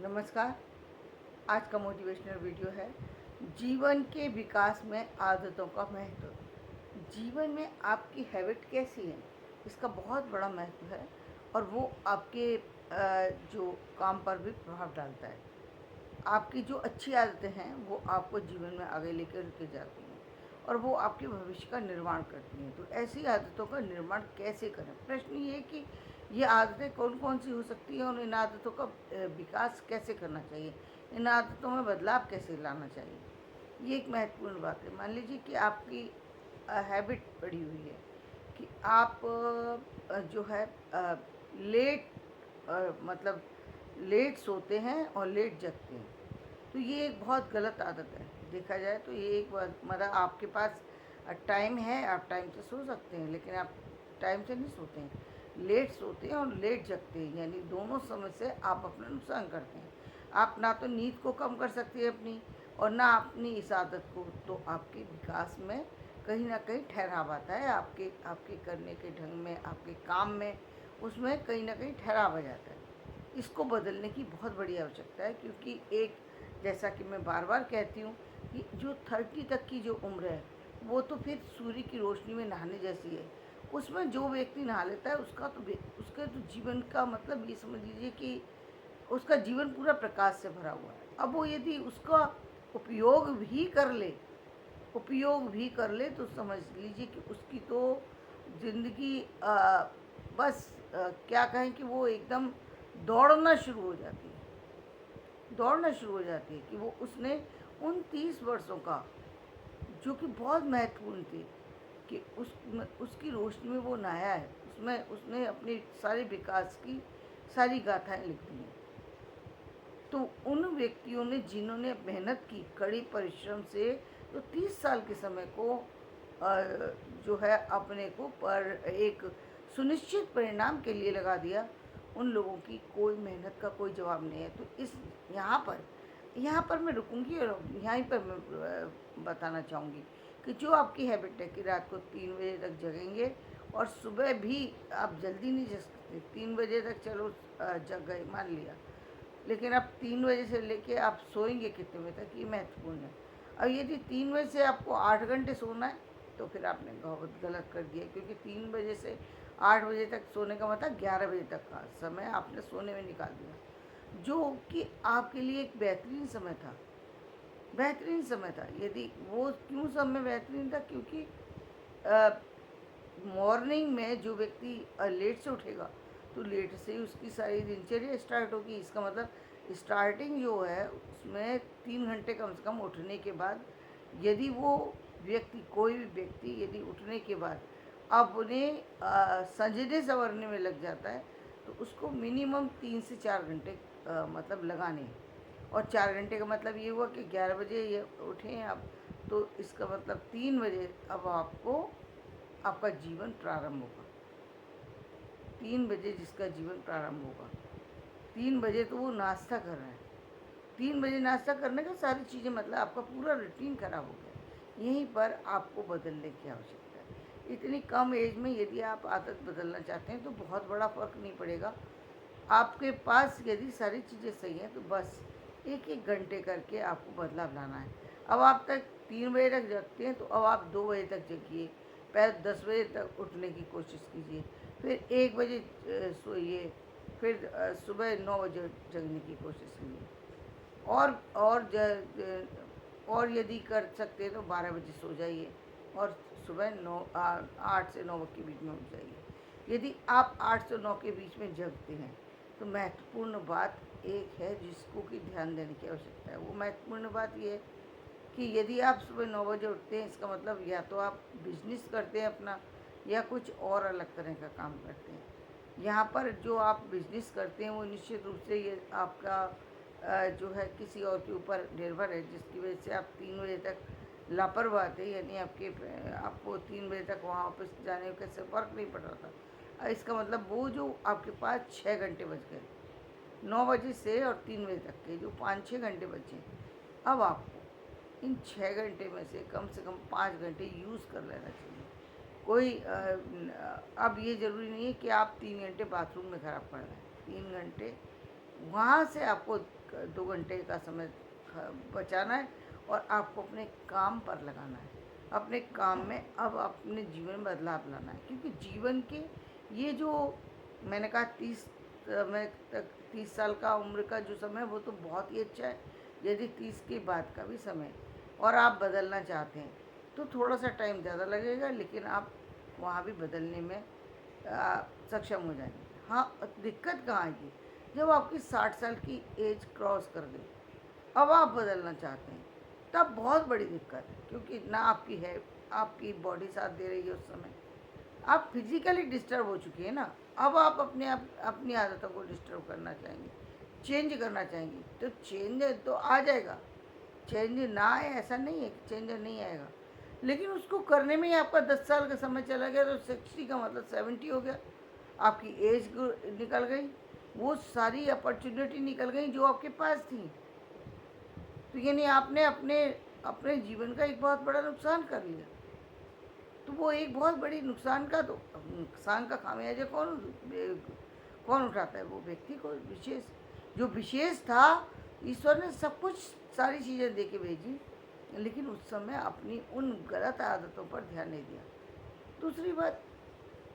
नमस्कार। आज का मोटिवेशनल वीडियो है जीवन के विकास में आदतों का महत्व। जीवन में आपकी हैबिट कैसी है इसका बहुत बड़ा महत्व है और वो आपके जो काम पर भी प्रभाव डालता है। आपकी जो अच्छी आदतें हैं वो आपको जीवन में आगे लेकर के जाती हैं और वो आपके भविष्य का निर्माण करती हैं। तो ऐसी आदतों का निर्माण कैसे करें? प्रश्न ये है कि ये आदतें कौन कौन सी हो सकती हैं और इन आदतों का विकास कैसे करना चाहिए, इन आदतों में बदलाव कैसे लाना चाहिए। ये एक महत्वपूर्ण बात है। मान लीजिए कि आपकी हैबिट पड़ी हुई है कि आप जो है लेट मतलब लेट सोते हैं और लेट जगते हैं। तो ये एक बहुत गलत आदत है। देखा जाए तो ये एक मतलब आपके पास टाइम है, आप टाइम से सो सकते हैं, लेकिन आप टाइम से नहीं सोते हैं। लेट सोते हैं और लेट जगते हैं, यानी दोनों समय से आप अपना नुकसान करते हैं। आप ना तो नींद को कम कर सकते हैं अपनी, और ना अपनी इस आदत को। तो आपके विकास में कहीं ना कहीं ठहराव आता है, आपके आपके करने के ढंग में, आपके काम में, उसमें कहीं ना कहीं ठहराव आ जाता है। इसको बदलने की बहुत बड़ी आवश्यकता है, क्योंकि एक, जैसा कि मैं बार बार कहती हूँ कि जो 30 तक की जो उम्र है वो तो फिर सूर्य की रोशनी में नहाने जैसी है। उसमें जो व्यक्ति नहा लेता है उसका तो जीवन का मतलब ये समझ लीजिए कि उसका जीवन पूरा प्रकाश से भरा हुआ है। अब वो यदि उसका उपयोग भी कर ले उपयोग भी कर ले तो समझ लीजिए कि उसकी तो ज़िंदगी बस क्या कहें कि वो एकदम दौड़ना शुरू हो जाती है। दौड़ना शुरू हो जाती है कि वो उसने उन 30 वर्षों का, जो कि बहुत महत्वपूर्ण थे, कि उसकी रोशनी में वो नहाया है, उसमें उसने अपने सारे विकास की सारी गाथाएं लिख दी हैं। तो उन व्यक्तियों ने जिन्होंने मेहनत की कड़ी परिश्रम से, तो 30 साल के समय को जो है अपने को पर एक सुनिश्चित परिणाम के लिए लगा दिया, उन लोगों की कोई मेहनत का कोई जवाब नहीं है। तो इस यहाँ पर मैं रुकूंगी और यहीं पर मैं बताना चाहूँगी कि जो आपकी हैबिट है कि रात को 3 बजे तक जगेंगे और सुबह भी आप जल्दी नहीं जग सकते। 3 बजे तक चलो जग गए मान लिया, लेकिन अब 3 बजे से लेके आप सोएंगे कितने बजे तक, ये महत्वपूर्ण है। और यदि 3 बजे से आपको 8 घंटे सोना है तो फिर आपने बहुत गलत कर दिया, क्योंकि 3 बजे से 8 बजे तक सोने का मतलब 11 बजे तक का समय आपने सोने में निकाल दिया, जो कि आपके लिए एक बेहतरीन समय था। बेहतरीन समय था। यदि वो क्यों समय बेहतरीन था, क्योंकि मॉर्निंग में जो व्यक्ति लेट से उठेगा तो लेट से ही उसकी सारी दिनचर्या स्टार्ट होगी। इसका मतलब स्टार्टिंग जो है उसमें 3 घंटे कम से कम उठने के बाद, यदि वो व्यक्ति, कोई भी व्यक्ति यदि उठने के बाद अपने सजने संवरने में लग जाता है तो उसको मिनिमम 3 से 4 घंटे मतलब लगाने हैं। और 4 घंटे का मतलब ये हुआ कि 11 बजे ये उठें आप, तो इसका मतलब 3 बजे अब आपका जीवन प्रारंभ होगा। 3 बजे जिसका जीवन प्रारंभ होगा, 3 बजे तो वो नाश्ता कर रहा है। 3 बजे नाश्ता करने का सारी चीज़ें मतलब आपका पूरा रूटीन खराब हो गया। यहीं पर आपको बदलने की आवश्यकता है। इतनी कम एज में यदि आप आदत बदलना चाहते हैं तो बहुत बड़ा फ़र्क नहीं पड़ेगा। आपके पास यदि सारी चीज़ें सही हैं तो बस एक एक घंटे करके आपको बदलाव लाना है। अब आप तक 3 बजे तक जगते हैं तो अब आप 2 बजे तक जगिए। पहले 10 बजे तक उठने की कोशिश कीजिए, फिर 1 बजे सोइए, फिर सुबह 9 बजे जगने की कोशिश कीजिए। और और यदि कर सकते हैं तो 12 बजे सो जाइए और सुबह 8 से 9 के बीच में उठ जाइए। यदि आप 8 से 9 के बीच में जगते हैं तो महत्वपूर्ण बात एक है जिसको कि ध्यान देने की आवश्यकता है। वो महत्वपूर्ण बात ये है कि यदि आप सुबह 9 बजे उठते हैं, इसका मतलब या तो आप बिजनेस करते हैं अपना, या कुछ और अलग तरह का काम करते हैं। यहाँ पर जो आप बिजनेस करते हैं वो निश्चित रूप से ये आपका जो है किसी और के ऊपर निर्भर है, जिसकी वजह से आप 3 बजे तक लापरवाह थे, यानी आपको 3 बजे तक वहाँ ऑफिस जाने का से फ़र्क नहीं पड़ रहा था। इसका मतलब वो जो आपके पास 6 घंटे बच गए, 9 बजे से और 3 बजे तक के जो 5-6 घंटे बचे, अब आपको इन 6 घंटे में से कम 5 घंटे यूज़ कर लेना चाहिए। अब ये ज़रूरी नहीं है कि आप 3 घंटे बाथरूम में ख़राब कर रहे हैं। 3 घंटे वहाँ से आपको 2 घंटे का समय बचाना है और आपको अपने काम पर लगाना है। अपने काम में अब अपने जीवन में बदलाव लाना है, क्योंकि जीवन के ये जो मैंने कहा 30 साल का उम्र का जो समय है वो तो बहुत ही अच्छा है। यदि 30 के बाद का भी समय और आप बदलना चाहते हैं तो थोड़ा सा टाइम ज़्यादा लगेगा, लेकिन आप वहाँ भी बदलने में सक्षम हो जाएंगे। हाँ, दिक्कत कहाँ आएगी? जब आपकी 60 साल की एज क्रॉस कर गई, अब आप बदलना चाहते हैं, तब बहुत बड़ी दिक्कत है, क्योंकि ना आपकी बॉडी साथ दे रही है उस समय। आप फिजिकली डिस्टर्ब हो चुकी है ना। अब आप अपनी आदतों को डिस्टर्ब करना चाहेंगे, चेंज करना चाहेंगे, तो चेंज तो आ जाएगा। चेंज ना आए ऐसा नहीं है कि चेंज नहीं आएगा, लेकिन उसको करने में ही आपका 10 साल का समय चला गया, तो 60 का मतलब 70 हो गया। आपकी एज निकल गई, वो सारी अपॉर्चुनिटी निकल गई जो आपके पास थी। तो यानी आपने अपने अपने जीवन का एक बहुत बड़ा नुकसान कर लिया। तो वो एक बहुत बड़ी नुकसान का खामियाजा कौन उठाता है? वो व्यक्ति को विशेष, जो विशेष था। ईश्वर ने सब कुछ, सारी चीज़ें दे के भेजी, लेकिन उस समय अपनी उन गलत आदतों पर ध्यान नहीं दिया। दूसरी बात,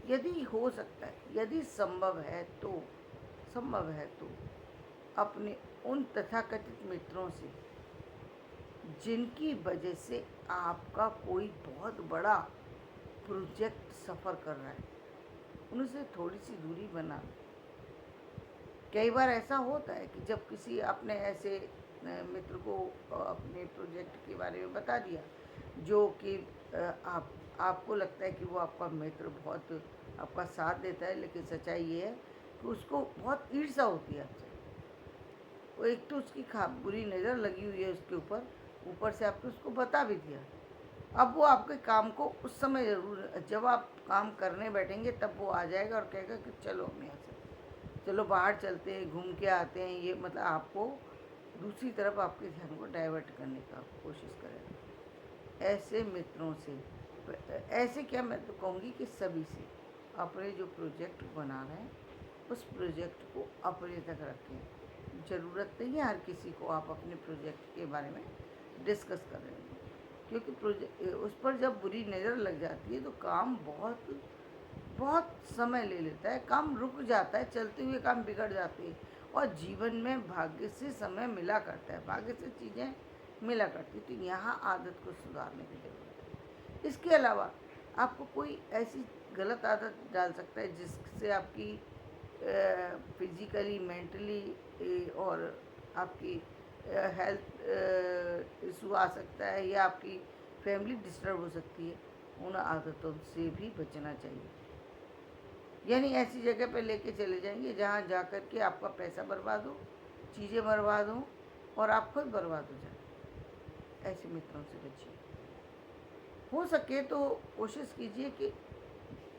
यदि हो सकता है, यदि संभव है तो अपने उन तथाकथित मित्रों से जिनकी वजह से आपका कोई बहुत बड़ा प्रोजेक्ट सफ़र कर रहा है, उनसे थोड़ी सी दूरी बना। कई बार ऐसा होता है कि जब किसी आपने ऐसे मित्र को अपने प्रोजेक्ट के बारे में बता दिया, जो कि आपको लगता है कि वो आपका मित्र बहुत आपका साथ देता है, लेकिन सच्चाई ये है कि उसको बहुत ईर्ष्या होती है आपसे। वो एक तो उसकी बुरी नज़र लगी हुई है उसके ऊपर से आपने उसको बता भी दिया। अब वो आपके काम को उस समय ज़रूर, जब आप काम करने बैठेंगे तब वो आ जाएगा और कहेगा कि चलो हम यहाँ से, चलो बाहर चलते हैं, घूम के आते हैं। ये मतलब आपको दूसरी तरफ आपके ध्यान को डाइवर्ट करने का कोशिश करेगा। ऐसे मित्रों से, ऐसे क्या, मैं तो कहूँगी कि सभी से अपने जो प्रोजेक्ट बना रहे हैं उस प्रोजेक्ट को अपने तक रखें। ज़रूरत नहीं है हर किसी को आप अपने प्रोजेक्ट के बारे में डिस्कस कर रहे हैं, क्योंकि प्रोजेक्ट उस पर जब बुरी नज़र लग जाती है तो काम बहुत बहुत समय ले लेता है, काम रुक जाता है, चलते हुए काम बिगड़ जाते हैं। और जीवन में भाग्य से समय मिला करता है, भाग्य से चीज़ें मिला करती, तो यहाँ आदत को सुधारने की ज़रूरत है। इसके अलावा आपको कोई ऐसी गलत आदत डाल सकता है जिससे आपकी फिजिकली, मेंटली और आपकी हेल्थ इशू आ सकता है, या आपकी फैमिली डिस्टर्ब हो सकती है। उन आदतों से भी बचना चाहिए। यानी ऐसी जगह पे लेके चले जाएंगे जहाँ जा कर के आपका पैसा बर्बाद हो, चीज़ें बर्बाद हों और आप खुद बर्बाद हो जाए। ऐसे मित्रों से बचिए। हो सके तो कोशिश कीजिए कि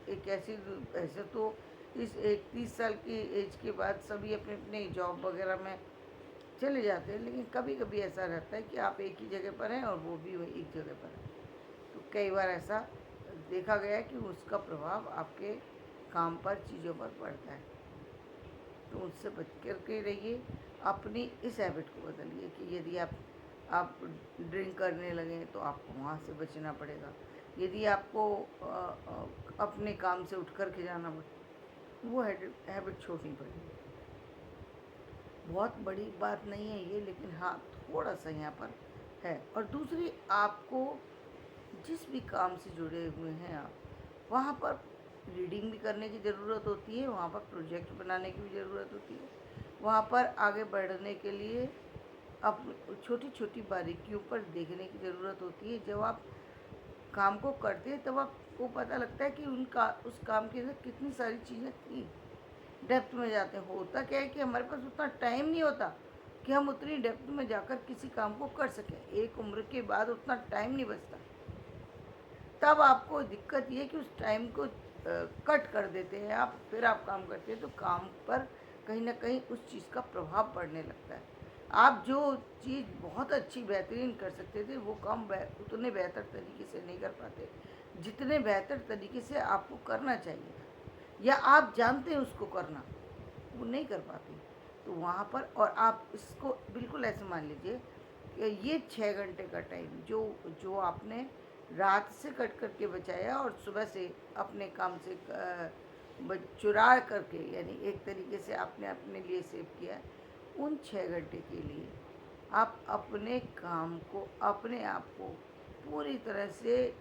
एक ऐसे तो इस 30 साल की एज के बाद सभी अपने अपने जॉब वगैरह में चले जाते हैं, लेकिन कभी कभी ऐसा रहता है कि आप एक ही जगह पर हैं और वो भी वही एक जगह पर है। तो कई बार ऐसा देखा गया है कि उसका प्रभाव आपके काम पर, चीज़ों पर पड़ता है। तो उससे बच कर के रहिए। अपनी इस हैबिट को बदलिए कि यदि आप ड्रिंक करने लगें तो आपको वहाँ से बचना पड़ेगा। यदि आपको अपने काम से उठ कर के जाना पड़े, वो हैबिट छोड़नी पड़ेगी। बहुत बड़ी बात नहीं है ये, लेकिन हाँ थोड़ा सा यहाँ पर है। और दूसरी, आपको जिस भी काम से जुड़े हुए हैं आप, वहाँ पर रीडिंग भी करने की ज़रूरत होती है, वहाँ पर प्रोजेक्ट बनाने की भी ज़रूरत होती है, वहाँ पर आगे बढ़ने के लिए अब छोटी छोटी बारीकियों पर देखने की ज़रूरत होती है। जब आप काम को करते हैं तब आपको पता लगता है कि उस काम के अंदर कितनी सारी चीज़ें थी। डेप्थ में जाते हैं, होता क्या है कि हमारे पास उतना टाइम नहीं होता कि हम उतनी डेप्थ में जाकर किसी काम को कर सकें। एक उम्र के बाद उतना टाइम नहीं बचता। तब आपको दिक्कत ये कि उस टाइम को कट कर देते हैं आप, फिर आप काम करते हैं तो काम पर कहीं ना कहीं उस चीज़ का प्रभाव पड़ने लगता है। आप जो चीज़ बहुत अच्छी बेहतरीन कर सकते थे वो काम उतने बेहतर तरीके से नहीं कर पाते जितने बेहतर तरीके से आपको करना चाहिए था, या आप जानते हैं उसको करना, वो नहीं कर पाते। तो वहाँ पर, और आप इसको बिल्कुल ऐसे मान लीजिए कि ये 6 घंटे का टाइम जो जो आपने रात से कट करके बचाया और सुबह से अपने काम से चुरा करके, यानी एक तरीके से आपने अपने लिए सेव किया है, उन 6 घंटे के लिए आप अपने काम को, अपने आप को पूरी तरह से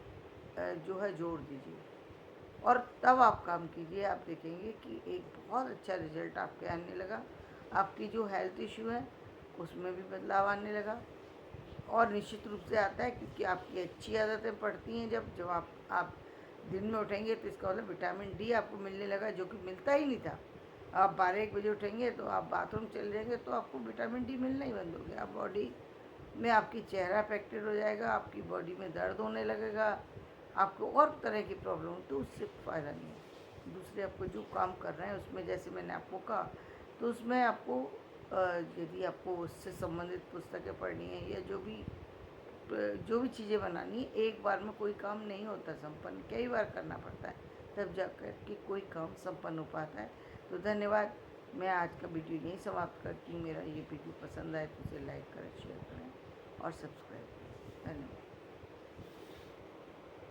जो है जोड़ दीजिए और तब आप काम कीजिए। आप देखेंगे कि एक बहुत अच्छा रिजल्ट आपके आने लगा। आपकी जो हेल्थ इश्यू है उसमें भी बदलाव आने लगा, और निश्चित रूप से आता है क्योंकि आपकी अच्छी आदतें पड़ती हैं। जब आप दिन में उठेंगे तो इसका मतलब विटामिन डी आपको मिलने लगा, जो कि मिलता ही नहीं था। आप 12-1 बजे उठेंगे तो आप बाथरूम चले जाएंगे तो आपको विटामिन डी मिलना ही बंद हो गया। आप बॉडी में, आपकी चेहरा अफेक्टेड हो जाएगा, आपकी बॉडी में दर्द होने लगेगा, आपको और तरह की प्रॉब्लम, तो उससे फ़ायदा नहीं है। दूसरे आपको जो काम कर रहे हैं उसमें, जैसे मैंने आपको कहा, तो उसमें आपको यदि आपको उससे संबंधित पुस्तकें पढ़नी है या जो भी चीज़ें बनानी है, एक बार में कोई काम नहीं होता संपन्न, कई बार करना पड़ता है, तब जाकर के कोई काम संपन्न हो पाता है। तो धन्यवाद। मैं आज का वीडियो यहीं समाप्त करती हूँ। मेरा ये वीडियो पसंद आए तो इसे लाइक करें, शेयर करें और सब्सक्राइब करें। धन्यवाद।